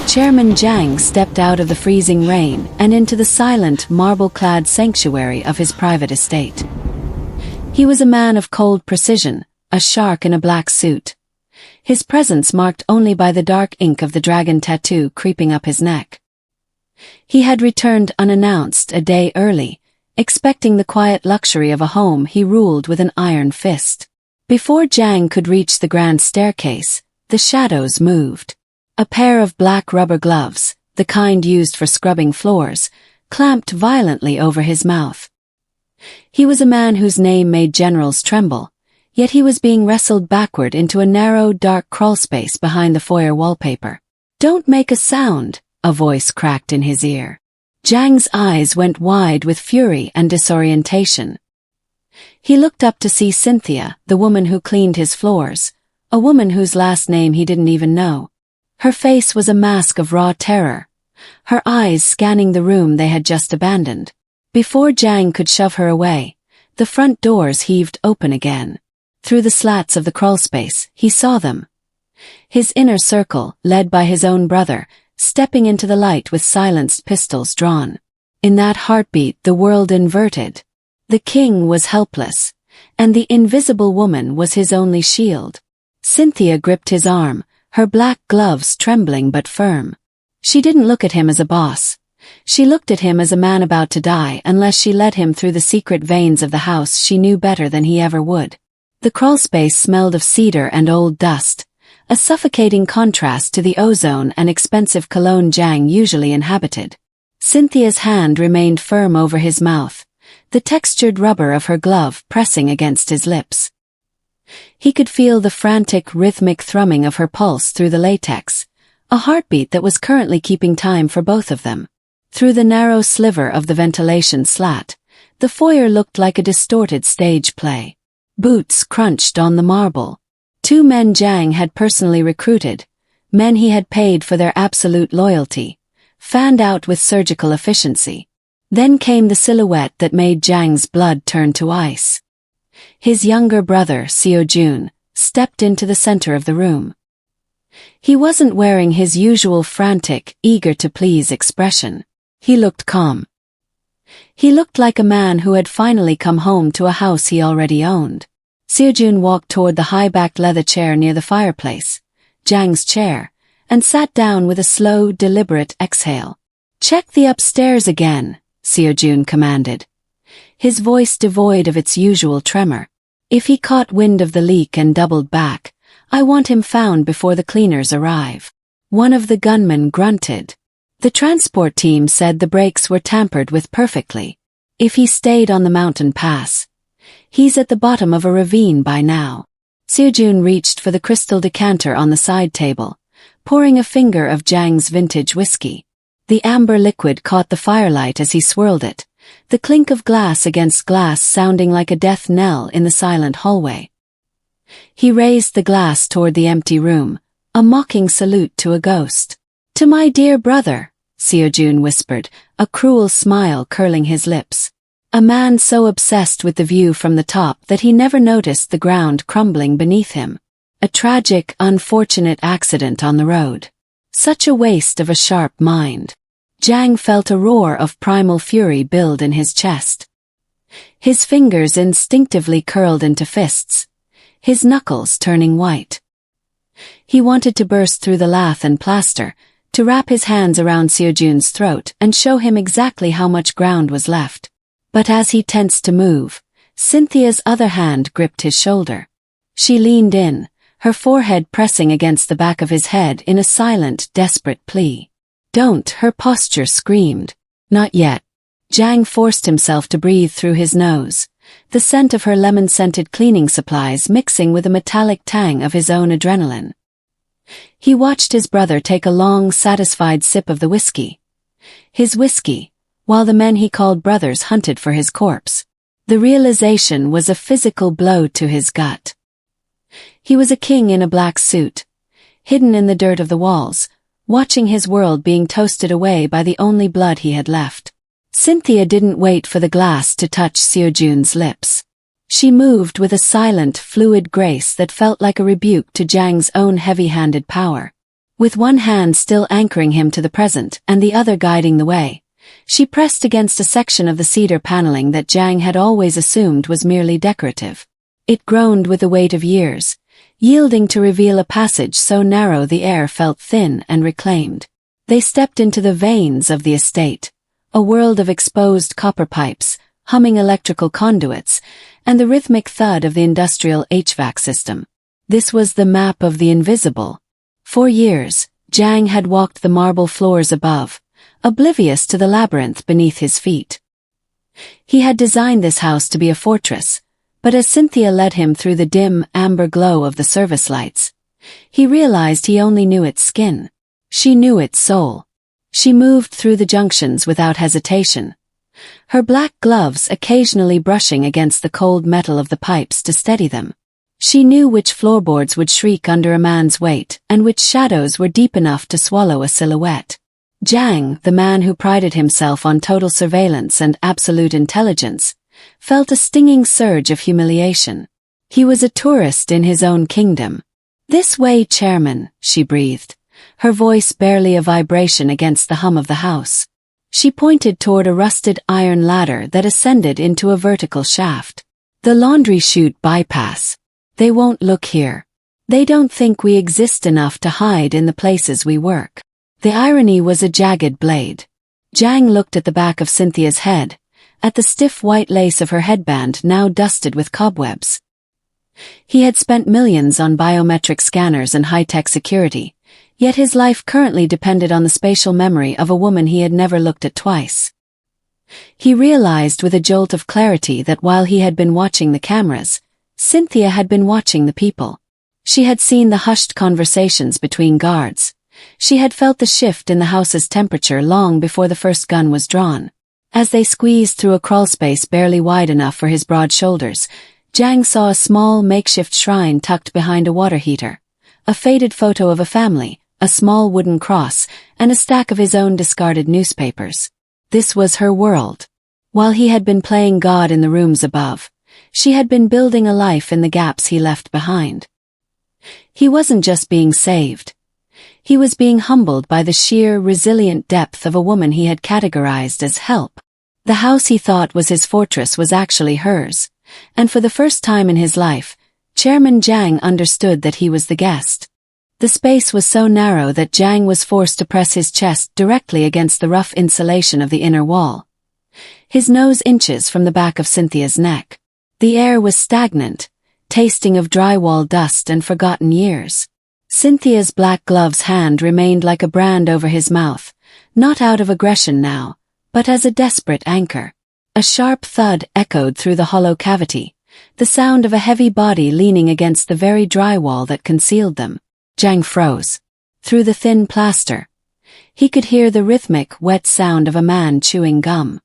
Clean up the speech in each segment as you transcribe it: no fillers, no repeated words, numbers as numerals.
Chairman Jiang stepped out of the freezing rain and into the silent, marble-clad sanctuary of his private estate. He was a man of cold precision, a shark in a black suit. His presence marked only by the dark ink of the dragon tattoo creeping up his neck. He had returned unannounced a day early, expecting the quiet luxury of a home he ruled with an iron fist. Before Jiang could reach the grand staircase, the shadows moved. A pair of black rubber gloves, the kind used for scrubbing floors, clamped violently over his mouth. He was a man whose name made generals tremble, yet he was being wrestled backward into a narrow, dark crawlspace behind the foyer wallpaper. "Don't make a sound," a voice cracked in his ear. Jiang's eyes went wide with fury and disorientation. He looked up to see Cynthia, the woman who cleaned his floors, a woman whose last name he didn't even know. Her face was a mask of raw terror, her eyes scanning the room they had just abandoned. Before Jiang could shove her away, the front doors heaved open again. Through the slats of the crawlspace, he saw them. His inner circle, led by his own brother, stepping into the light with silenced pistols drawn. In that heartbeat the world inverted. The king was helpless, and the invisible woman was his only shield. Cynthia gripped his arm, her black gloves trembling but firm. She didn't look at him as a boss. She looked at him as a man about to die unless she led him through the secret veins of the house she knew better than he ever would. The crawlspace smelled of cedar and old dust, a suffocating contrast to the ozone and expensive cologne Jiang usually inhabited. Cynthia's hand remained firm over his mouth, the textured rubber of her glove pressing against his lips. He could feel the frantic, rhythmic thrumming of her pulse through the latex, a heartbeat that was currently keeping time for both of them. Through the narrow sliver of the ventilation slat, the foyer looked like a distorted stage play. Boots crunched on the marble. 2 men Jiang had personally recruited, men he had paid for their absolute loyalty, fanned out with surgical efficiency. Then came the silhouette that made Jiang's blood turn to ice. His younger brother, Seojun, stepped into the center of the room. He wasn't wearing his usual frantic, eager-to-please expression. He looked calm. He looked like a man who had finally come home to a house he already owned. Seojun walked toward the high-backed leather chair near the fireplace, Jiang's chair, and sat down with a slow, deliberate exhale. "Check the upstairs again," Seojun commanded, his voice devoid of its usual tremor. "If he caught wind of the leak and doubled back, I want him found before the cleaners arrive." One of the gunmen grunted. The transport team said the brakes were tampered with perfectly. If he stayed on the mountain pass, he's at the bottom of a ravine by now. Seojun reached for the crystal decanter on the side table, pouring a finger of Jiang's vintage whiskey. The amber liquid caught the firelight as he swirled it, the clink of glass against glass sounding like a death knell in the silent hallway. He raised the glass toward the empty room, a mocking salute to a ghost. "To my dear brother," Seojun whispered, a cruel smile curling his lips. A man so obsessed with the view from the top that he never noticed the ground crumbling beneath him. A tragic, unfortunate accident on the road. Such a waste of a sharp mind. Jiang felt a roar of primal fury build in his chest. His fingers instinctively curled into fists, his knuckles turning white. He wanted to burst through the lath and plaster, to wrap his hands around Seojun's throat and show him exactly how much ground was left. But as he tensed to move, Cynthia's other hand gripped his shoulder. She leaned in, her forehead pressing against the back of his head in a silent, desperate plea. "Don't," her posture screamed. "Not yet." Jiang forced himself to breathe through his nose, the scent of her lemon-scented cleaning supplies mixing with a metallic tang of his own adrenaline. He watched his brother take a long, satisfied sip of the whiskey. His whiskey, while the men he called brothers hunted for his corpse. The realization was a physical blow to his gut. He was a king in a black suit, hidden in the dirt of the walls, watching his world being toasted away by the only blood he had left. Cynthia didn't wait for the glass to touch Seojun's lips. She moved with a silent, fluid grace that felt like a rebuke to Jiang's own heavy-handed power. With one hand still anchoring him to the present and the other guiding the way, she pressed against a section of the cedar paneling that Jiang had always assumed was merely decorative. It groaned with the weight of years, yielding to reveal a passage so narrow the air felt thin and reclaimed. They stepped into the veins of the estate, a world of exposed copper pipes, humming electrical conduits, and the rhythmic thud of the industrial HVAC system. This was the map of the invisible. For years, Jiang had walked the marble floors above, oblivious to the labyrinth beneath his feet. He had designed this house to be a fortress, but as Cynthia led him through the dim, amber glow of the service lights, he realized he only knew its skin. She knew its soul. She moved through the junctions without hesitation, her black gloves occasionally brushing against the cold metal of the pipes to steady them. She knew which floorboards would shriek under a man's weight and which shadows were deep enough to swallow a silhouette. Jiang, the man who prided himself on total surveillance and absolute intelligence, felt a stinging surge of humiliation. He was a tourist in his own kingdom. "This way, Chairman," she breathed, her voice barely a vibration against the hum of the house. She pointed toward a rusted iron ladder that ascended into a vertical shaft. "The laundry chute bypass. They won't look here. They don't think we exist enough to hide in the places we work." The irony was a jagged blade. Jiang looked at the back of Cynthia's head, at the stiff white lace of her headband now dusted with cobwebs. He had spent millions on biometric scanners and high-tech security, yet his life currently depended on the spatial memory of a woman he had never looked at twice. He realized with a jolt of clarity that while he had been watching the cameras, Cynthia had been watching the people. She had seen the hushed conversations between guards. She had felt the shift in the house's temperature long before the first gun was drawn. As they squeezed through a crawlspace barely wide enough for his broad shoulders, Jiang saw a small makeshift shrine tucked behind a water heater, a faded photo of a family, a small wooden cross, and a stack of his own discarded newspapers. This was her world. While he had been playing God in the rooms above, she had been building a life in the gaps he left behind. He wasn't just being saved. He was being humbled by the sheer, resilient depth of a woman he had categorized as help. The house he thought was his fortress was actually hers, and for the first time in his life, Chairman Jiang understood that he was the guest. The space was so narrow that Jiang was forced to press his chest directly against the rough insulation of the inner wall, his nose inches from the back of Cynthia's neck. The air was stagnant, tasting of drywall dust and forgotten years. Cynthia's black glove's hand remained like a brand over his mouth, not out of aggression now, but as a desperate anchor. A sharp thud echoed through the hollow cavity, the sound of a heavy body leaning against the very drywall that concealed them. Jiang froze. Through the thin plaster, he could hear the rhythmic, wet sound of a man chewing gum.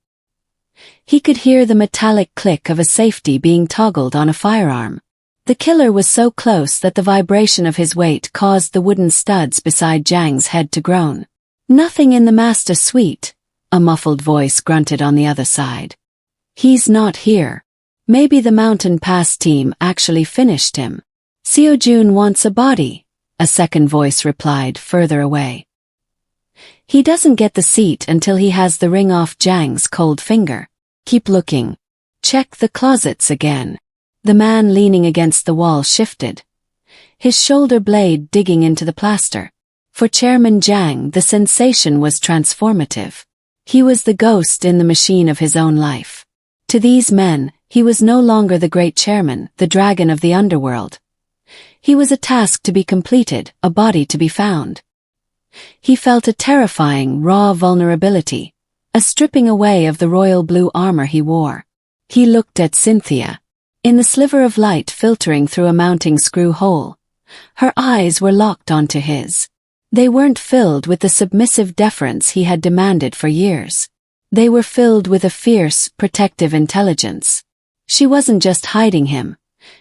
He could hear the metallic click of a safety being toggled on a firearm. The killer was so close that the vibration of his weight caused the wooden studs beside Jiang's head to groan. "Nothing in the master suite," a muffled voice grunted on the other side. "He's not here. Maybe the Mountain Pass team actually finished him." "Seo Jun wants a body," a second voice replied further away. "He doesn't get the seat until he has the ring off Jiang's cold finger. Keep looking. Check the closets again." The man leaning against the wall shifted, his shoulder blade digging into the plaster. For Chairman Jiang, the sensation was transformative. He was the ghost in the machine of his own life. To these men, he was no longer the great chairman, the dragon of the underworld. He was a task to be completed, a body to be found. He felt a terrifying, raw vulnerability, a stripping away of the royal blue armor he wore. He looked at Cynthia. In the sliver of light filtering through a mounting screw hole, her eyes were locked onto his. They weren't filled with the submissive deference he had demanded for years. They were filled with a fierce, protective intelligence. She wasn't just hiding him.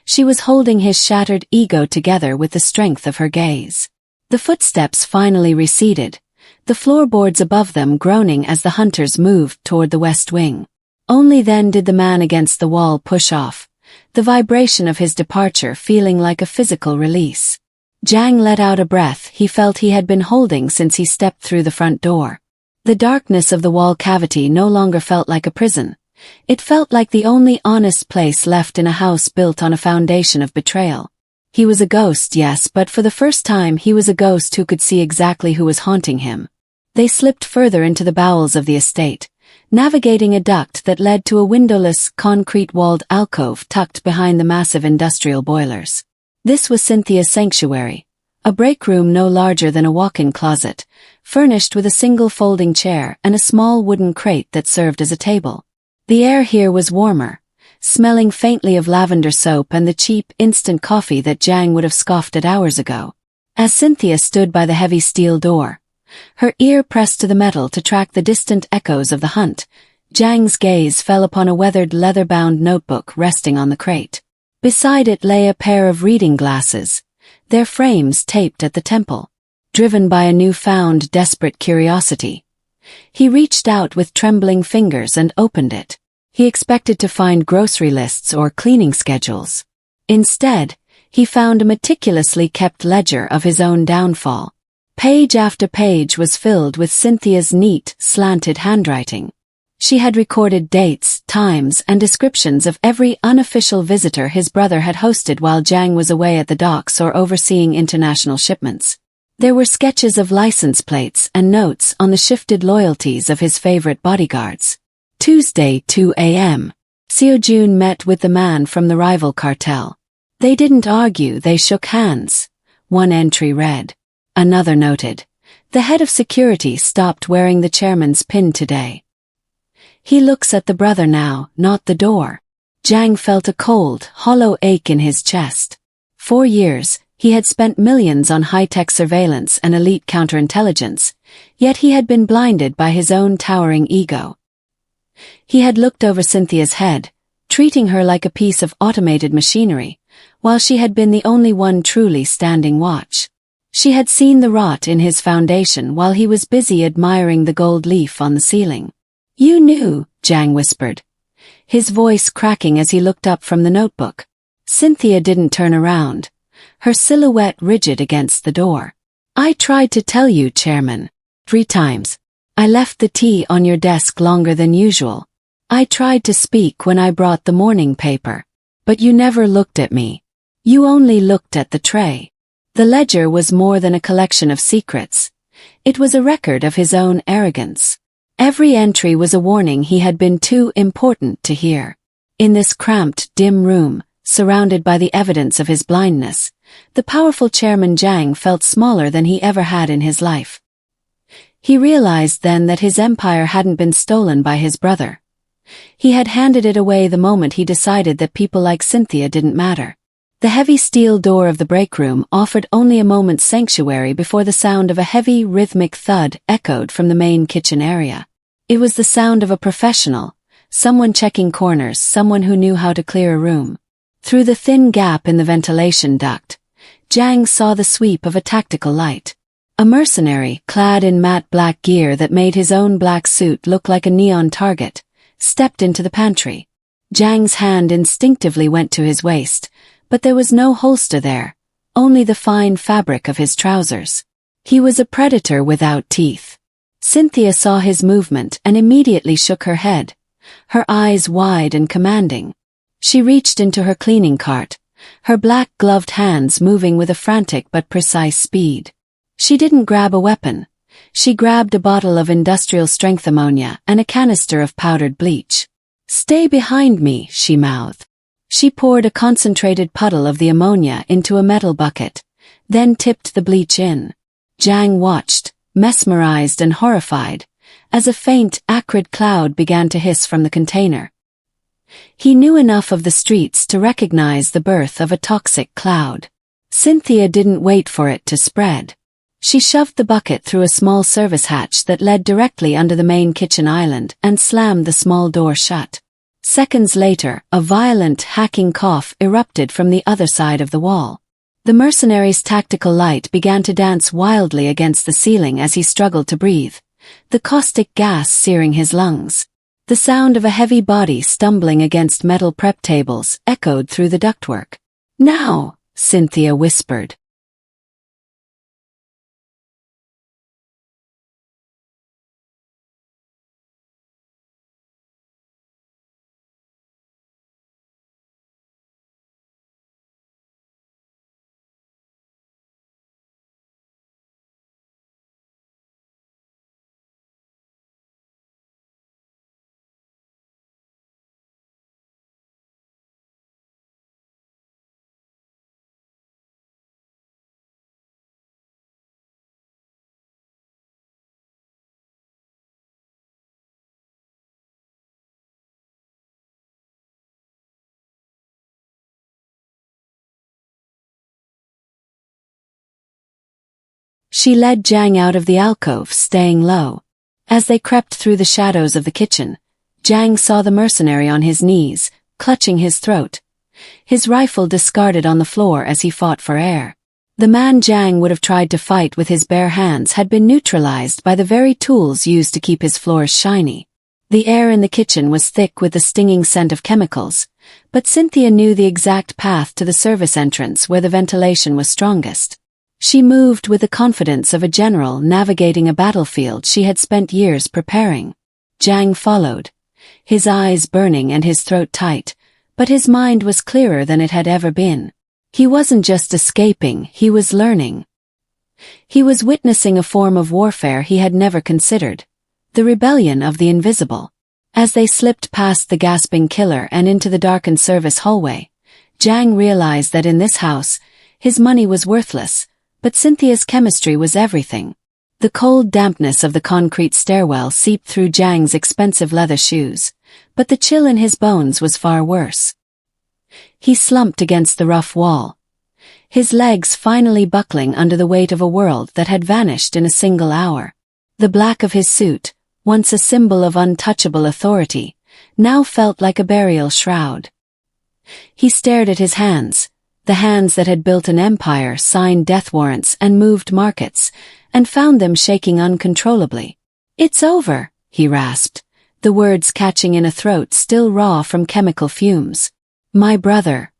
She was holding his shattered ego together with the strength of her gaze. The footsteps finally receded, the floorboards above them groaning as the hunters moved toward the west wing. Only then did the man against the wall push off, the vibration of his departure feeling like a physical release. Zhang let out a breath he felt he had been holding since he stepped through the front door. The darkness of the wall cavity no longer felt like a prison. It felt like the only honest place left in a house built on a foundation of betrayal. He was a ghost, yes, but for the first time he was a ghost who could see exactly who was haunting him. They slipped further into the bowels of the estate, navigating a duct that led to a windowless, concrete-walled alcove tucked behind the massive industrial boilers. This was Cynthia's sanctuary, a break room no larger than a walk-in closet, furnished with a single folding chair and a small wooden crate that served as a table. The air here was warmer, smelling faintly of lavender soap and the cheap, instant coffee that Zhang would have scoffed at hours ago. As Cynthia stood by the heavy steel door, her ear pressed to the metal to track the distant echoes of the hunt, Zhang's gaze fell upon a weathered leather-bound notebook resting on the crate. Beside it lay a pair of reading glasses, their frames taped at the temple. Driven by a newfound desperate curiosity, he reached out with trembling fingers and opened it. He expected to find grocery lists or cleaning schedules. Instead, he found a meticulously kept ledger of his own downfall. Page after page was filled with Cynthia's neat, slanted handwriting. She had recorded dates, times, and descriptions of every unofficial visitor his brother had hosted while Zhang was away at the docks or overseeing international shipments. There were sketches of license plates and notes on the shifted loyalties of his favorite bodyguards. Tuesday, 2 a.m. Seojun met with the man from the rival cartel. They didn't argue, they shook hands. One entry read. Another noted. The head of security stopped wearing the chairman's pin today. He looks at the brother now, not the door. Zhang felt a cold, hollow ache in his chest. 4 years, he had spent millions on high-tech surveillance and elite counterintelligence, yet he had been blinded by his own towering ego. He had looked over Cynthia's head, treating her like a piece of automated machinery, while she had been the only one truly standing watch. She had seen the rot in his foundation while he was busy admiring the gold leaf on the ceiling. "You knew," Zhang whispered, his voice cracking as he looked up from the notebook. Cynthia didn't turn around, her silhouette rigid against the door. "I tried to tell you, Chairman. 3 times. I left the tea on your desk longer than usual. I tried to speak when I brought the morning paper. But you never looked at me. You only looked at the tray." The ledger was more than a collection of secrets. It was a record of his own arrogance. Every entry was a warning he had been too important to hear. In this cramped, dim room, surrounded by the evidence of his blindness, the powerful Chairman Zhang felt smaller than he ever had in his life. He realized then that his empire hadn't been stolen by his brother. He had handed it away the moment he decided that people like Cynthia didn't matter. The heavy steel door of the break room offered only a moment's sanctuary before the sound of a heavy, rhythmic thud echoed from the main kitchen area. It was the sound of a professional, someone checking corners, someone who knew how to clear a room. Through the thin gap in the ventilation duct, Zhang saw the sweep of a tactical light. A mercenary, clad in matte black gear that made his own black suit look like a neon target, stepped into the pantry. Zhang's hand instinctively went to his waist, but there was no holster there, only the fine fabric of his trousers. He was a predator without teeth. Cynthia saw his movement and immediately shook her head, her eyes wide and commanding. She reached into her cleaning cart, her black-gloved hands moving with a frantic but precise speed. She didn't grab a weapon. She grabbed a bottle of industrial-strength ammonia and a canister of powdered bleach. "Stay behind me," she mouthed. She poured a concentrated puddle of the ammonia into a metal bucket, then tipped the bleach in. Zhang watched, mesmerized and horrified, as a faint, acrid cloud began to hiss from the container. He knew enough of the streets to recognize the birth of a toxic cloud. Cynthia didn't wait for it to spread. She shoved the bucket through a small service hatch that led directly under the main kitchen island and slammed the small door shut. Seconds later, a violent, hacking cough erupted from the other side of the wall. The mercenary's tactical light began to dance wildly against the ceiling as he struggled to breathe, the caustic gas searing his lungs. The sound of a heavy body stumbling against metal prep tables echoed through the ductwork. "Now," Cynthia whispered. She led Jiang out of the alcove, staying low. As they crept through the shadows of the kitchen, Jiang saw the mercenary on his knees, clutching his throat. His rifle discarded on the floor as he fought for air. The man Jiang would have tried to fight with his bare hands had been neutralized by the very tools used to keep his floors shiny. The air in the kitchen was thick with the stinging scent of chemicals, but Cynthia knew the exact path to the service entrance where the ventilation was strongest. She moved with the confidence of a general navigating a battlefield she had spent years preparing. Jiang followed, his eyes burning and his throat tight, but his mind was clearer than it had ever been. He wasn't just escaping, he was learning. He was witnessing a form of warfare he had never considered, the rebellion of the invisible. As they slipped past the gasping killer and into the darkened service hallway, Jiang realized that in this house, his money was worthless, but Cynthia's chemistry was everything. The cold dampness of the concrete stairwell seeped through Jiang's expensive leather shoes, but the chill in his bones was far worse. He slumped against the rough wall, his legs finally buckling under the weight of a world that had vanished in a single hour. The black of his suit, once a symbol of untouchable authority, now felt like a burial shroud. He stared at his hands, the hands that had built an empire, signed death warrants and moved markets, and found them shaking uncontrollably. "It's over," he rasped, the words catching in a throat still raw from chemical fumes. "My brother.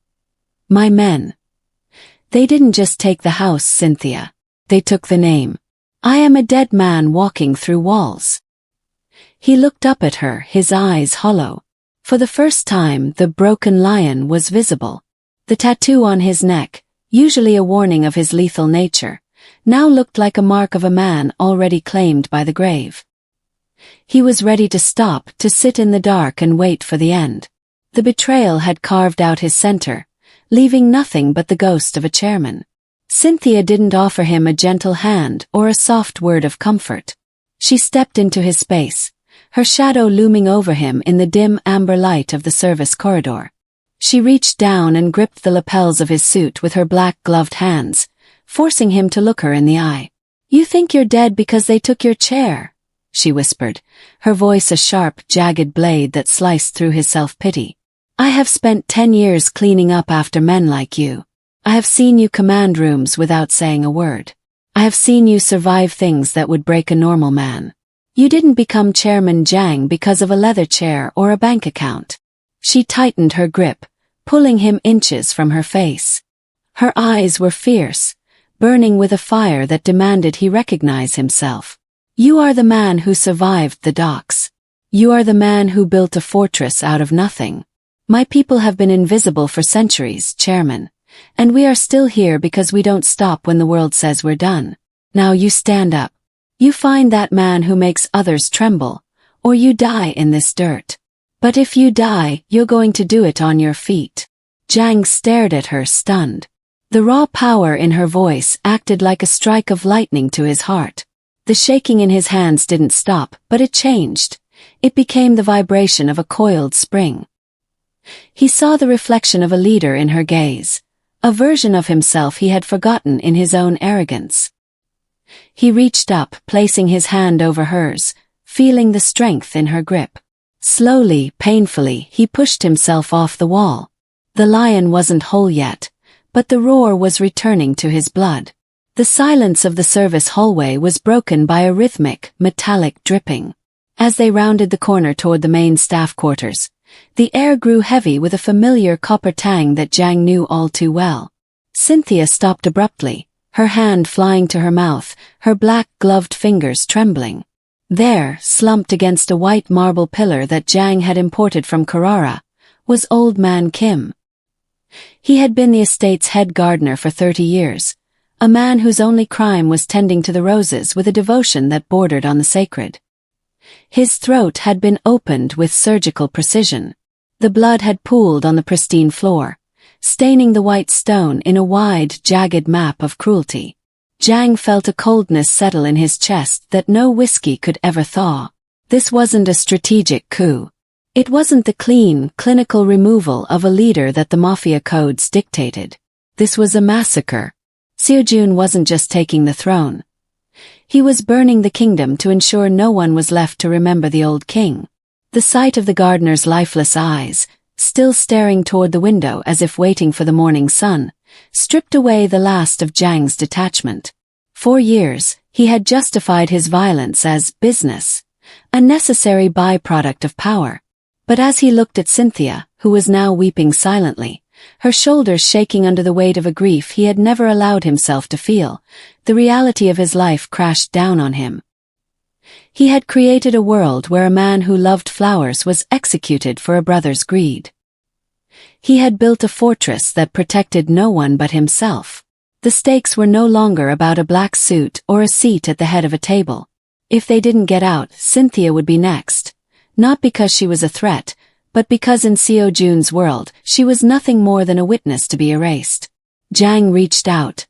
My men. They didn't just take the house, Cynthia. They took the name. I am a dead man walking through walls." He looked up at her, his eyes hollow. For the first time, the broken lion was visible. The tattoo on his neck, usually a warning of his lethal nature, now looked like a mark of a man already claimed by the grave. He was ready to stop, to sit in the dark and wait for the end. The betrayal had carved out his center, leaving nothing but the ghost of a chairman. Cynthia didn't offer him a gentle hand or a soft word of comfort. She stepped into his space, her shadow looming over him in the dim amber light of the service corridor. She reached down and gripped the lapels of his suit with her black-gloved hands, forcing him to look her in the eye. "You think you're dead because they took your chair," she whispered, her voice a sharp, jagged blade that sliced through his self-pity. "I have spent 10 years cleaning up after men like you. I have seen you command rooms without saying a word. I have seen you survive things that would break a normal man. You didn't become Chairman Jiang because of a leather chair or a bank account." She tightened her grip, pulling him inches from her face. Her eyes were fierce, burning with a fire that demanded he recognize himself. "You are the man who survived the docks. You are the man who built a fortress out of nothing. My people have been invisible for centuries, Chairman, and we are still here because we don't stop when the world says we're done. Now you stand up. You find that man who makes others tremble, or you die in this dirt. But if you die, you're going to do it on your feet." Jiang stared at her, stunned. The raw power in her voice acted like a strike of lightning to his heart. The shaking in his hands didn't stop, but it changed. It became the vibration of a coiled spring. He saw the reflection of a leader in her gaze, a version of himself he had forgotten in his own arrogance. He reached up, placing his hand over hers, feeling the strength in her grip. Slowly, painfully, he pushed himself off the wall. The lion wasn't whole yet, but the roar was returning to his blood. The silence of the service hallway was broken by a rhythmic, metallic dripping. As they rounded the corner toward the main staff quarters, the air grew heavy with a familiar copper tang that Jiang knew all too well. Cynthia stopped abruptly, her hand flying to her mouth, her black-gloved fingers trembling. There, slumped against a white marble pillar that Jiang had imported from Carrara, was Old Man Kim. He had been the estate's head gardener for 30 years, a man whose only crime was tending to the roses with a devotion that bordered on the sacred. His throat had been opened with surgical precision. The blood had pooled on the pristine floor, staining the white stone in a wide, jagged map of cruelty. Jiang felt a coldness settle in his chest that no whiskey could ever thaw. This wasn't a strategic coup. It wasn't the clean, clinical removal of a leader that the Mafia codes dictated. This was a massacre. Seojun wasn't just taking the throne. He was burning the kingdom to ensure no one was left to remember the old king. The sight of the gardener's lifeless eyes, still staring toward the window as if waiting for the morning sun, stripped away the last of Jiang's detachment. For years, he had justified his violence as business, a necessary byproduct of power. But as he looked at Cynthia, who was now weeping silently, her shoulders shaking under the weight of a grief he had never allowed himself to feel, the reality of his life crashed down on him. He had created a world where a man who loved flowers was executed for a brother's greed. He had built a fortress that protected no one but himself. The stakes were no longer about a black suit or a seat at the head of a table. If they didn't get out, Cynthia would be next. Not because she was a threat, but because in Seo Jun's world, she was nothing more than a witness to be erased. Jiang reached out,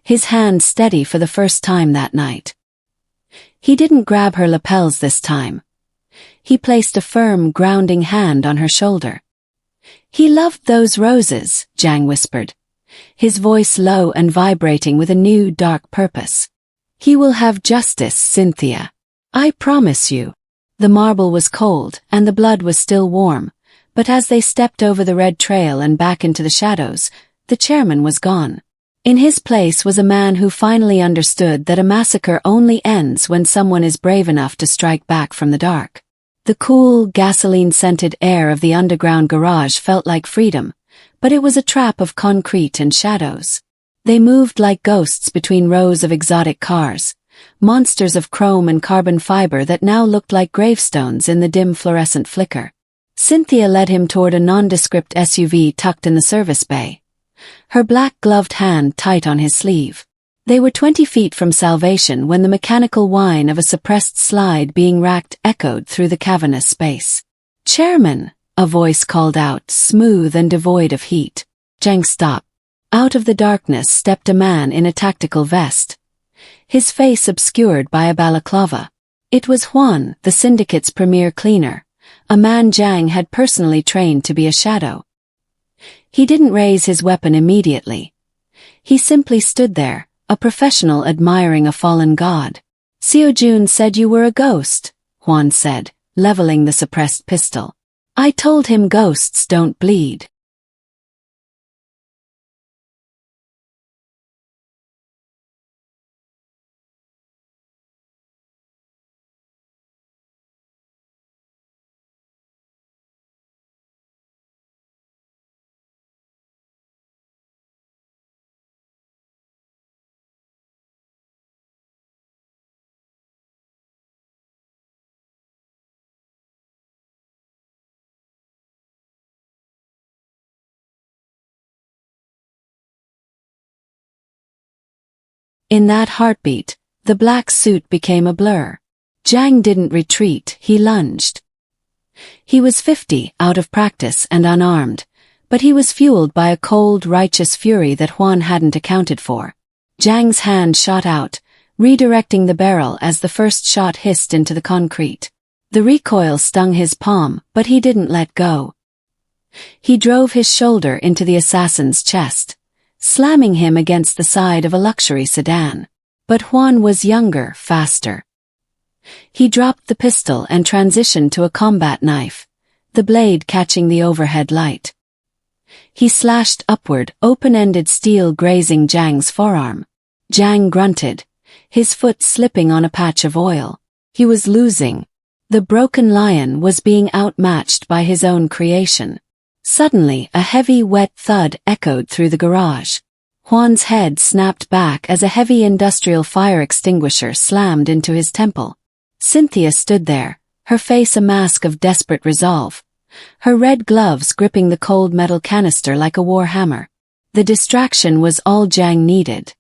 his hand steady for the first time that night. He didn't grab her lapels this time. He placed a firm, grounding hand on her shoulder. "He loved those roses," Jiang whispered, his voice low and vibrating with a new, dark purpose. "He will have justice, Cynthia. I promise you." The marble was cold, and the blood was still warm, but as they stepped over the red trail and back into the shadows, the chairman was gone. In his place was a man who finally understood that a massacre only ends when someone is brave enough to strike back from the dark. The cool, gasoline-scented air of the underground garage felt like freedom, but it was a trap of concrete and shadows. They moved like ghosts between rows of exotic cars, monsters of chrome and carbon fiber that now looked like gravestones in the dim fluorescent flicker. Cynthia led him toward a nondescript SUV tucked in the service bay, her black-gloved hand tight on his sleeve. They were 20 feet from salvation when the mechanical whine of a suppressed slide being racked echoed through the cavernous space. "Chairman," a voice called out, smooth and devoid of heat. Jiang stopped. Out of the darkness stepped a man in a tactical vest, his face obscured by a balaclava. It was Huan, the syndicate's premier cleaner, a man Jiang had personally trained to be a shadow. He didn't raise his weapon immediately. He simply stood there, a professional admiring a fallen god. "Seo Jun said you were a ghost," Huan said, leveling the suppressed pistol. "I told him ghosts don't bleed." In that heartbeat, the black suit became a blur. Jiang didn't retreat, he lunged. He was 50, out of practice and unarmed, but he was fueled by a cold, righteous fury that Huan hadn't accounted for. Jiang's hand shot out, redirecting the barrel as the first shot hissed into the concrete. The recoil stung his palm, but he didn't let go. He drove his shoulder into the assassin's chest, slamming him against the side of a luxury sedan. But Huan was younger, faster. He dropped the pistol and transitioned to a combat knife, the blade catching the overhead light. He slashed upward, open-ended steel grazing Jiang's forearm. Jiang grunted, his foot slipping on a patch of oil. He was losing. The broken lion was being outmatched by his own creation. Suddenly, a heavy, wet thud echoed through the garage. Huan's head snapped back as a heavy industrial fire extinguisher slammed into his temple. Cynthia stood there, her face a mask of desperate resolve, her red gloves gripping the cold metal canister like a war hammer. The distraction was all Jiang needed.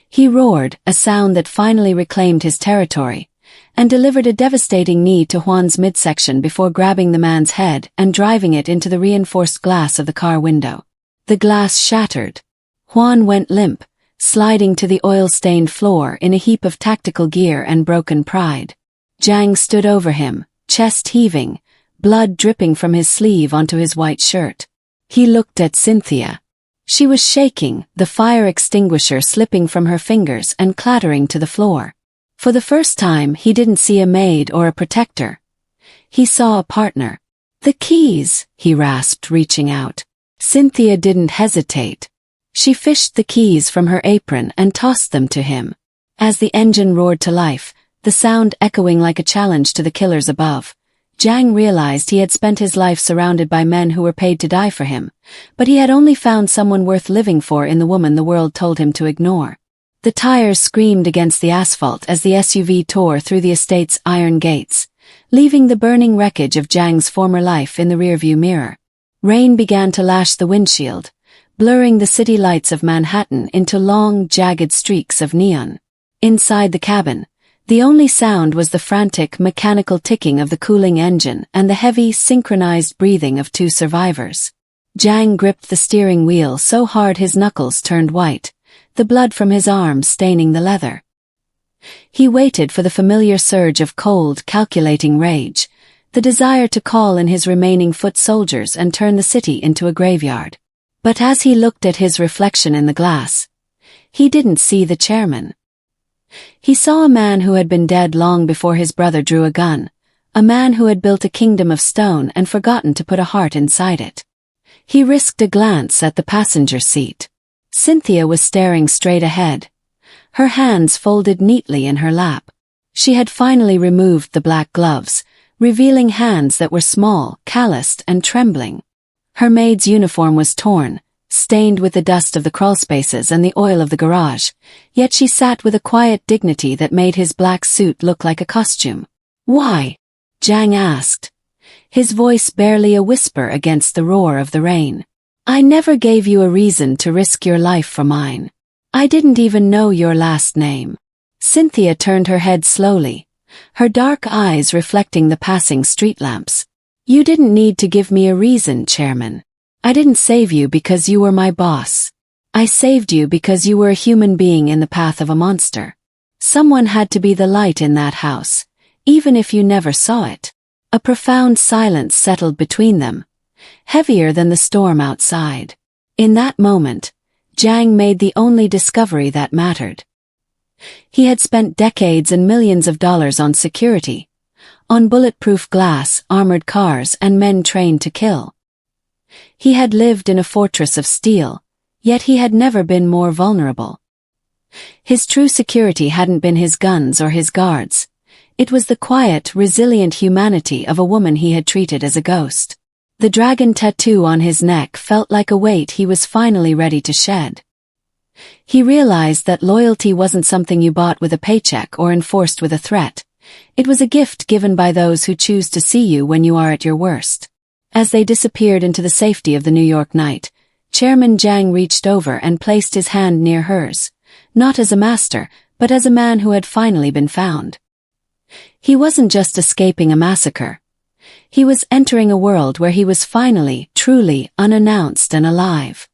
He roared, a sound that finally reclaimed his territory, and delivered a devastating knee to Huan's midsection before grabbing the man's head and driving it into the reinforced glass of the car window. The glass shattered. Huan went limp, sliding to the oil-stained floor in a heap of tactical gear and broken pride. Jiang stood over him, chest heaving, blood dripping from his sleeve onto his white shirt. He looked at Cynthia. She was shaking, the fire extinguisher slipping from her fingers and clattering to the floor. For the first time, he didn't see a maid or a protector. He saw a partner. "The keys," he rasped, reaching out. Cynthia didn't hesitate. She fished the keys from her apron and tossed them to him. As the engine roared to life, the sound echoing like a challenge to the killers above, Zhang realized he had spent his life surrounded by men who were paid to die for him, but he had only found someone worth living for in the woman the world told him to ignore. The tires screamed against the asphalt as the SUV tore through the estate's iron gates, leaving the burning wreckage of Zhang's former life in the rearview mirror. Rain began to lash the windshield, blurring the city lights of Manhattan into long, jagged streaks of neon. Inside the cabin, the only sound was the frantic, mechanical ticking of the cooling engine and the heavy, synchronized breathing of two survivors. Zhang gripped the steering wheel so hard his knuckles turned white, the blood from his arms staining the leather. He waited for the familiar surge of cold, calculating rage, the desire to call in his remaining foot soldiers and turn the city into a graveyard. But as he looked at his reflection in the glass, he didn't see the chairman. He saw a man who had been dead long before his brother drew a gun, a man who had built a kingdom of stone and forgotten to put a heart inside it. He risked a glance at the passenger seat. Cynthia was staring straight ahead, her hands folded neatly in her lap. She had finally removed the black gloves, revealing hands that were small, calloused, and trembling. Her maid's uniform was torn, stained with the dust of the crawlspaces and the oil of the garage, yet she sat with a quiet dignity that made his black suit look like a costume. "Why?" Zhang asked, his voice barely a whisper against the roar of the rain. "I never gave you a reason to risk your life for mine. I didn't even know your last name." Cynthia turned her head slowly, her dark eyes reflecting the passing street lamps. "You didn't need to give me a reason, Chairman. I didn't save you because you were my boss. I saved you because you were a human being in the path of a monster. Someone had to be the light in that house, even if you never saw it." A profound silence settled between them, heavier than the storm outside. In that moment, Zhang made the only discovery that mattered. He had spent decades and millions of dollars on security, on bulletproof glass, armored cars, and men trained to kill. He had lived in a fortress of steel, yet he had never been more vulnerable. His true security hadn't been his guns or his guards. It was the quiet, resilient humanity of a woman he had treated as a ghost. The dragon tattoo on his neck felt like a weight he was finally ready to shed. He realized that loyalty wasn't something you bought with a paycheck or enforced with a threat. It was a gift given by those who choose to see you when you are at your worst. As they disappeared into the safety of the New York night, Chairman Zhang reached over and placed his hand near hers, not as a master, but as a man who had finally been found. He wasn't just escaping a massacre. He was entering a world where he was finally, truly, unannounced and alive.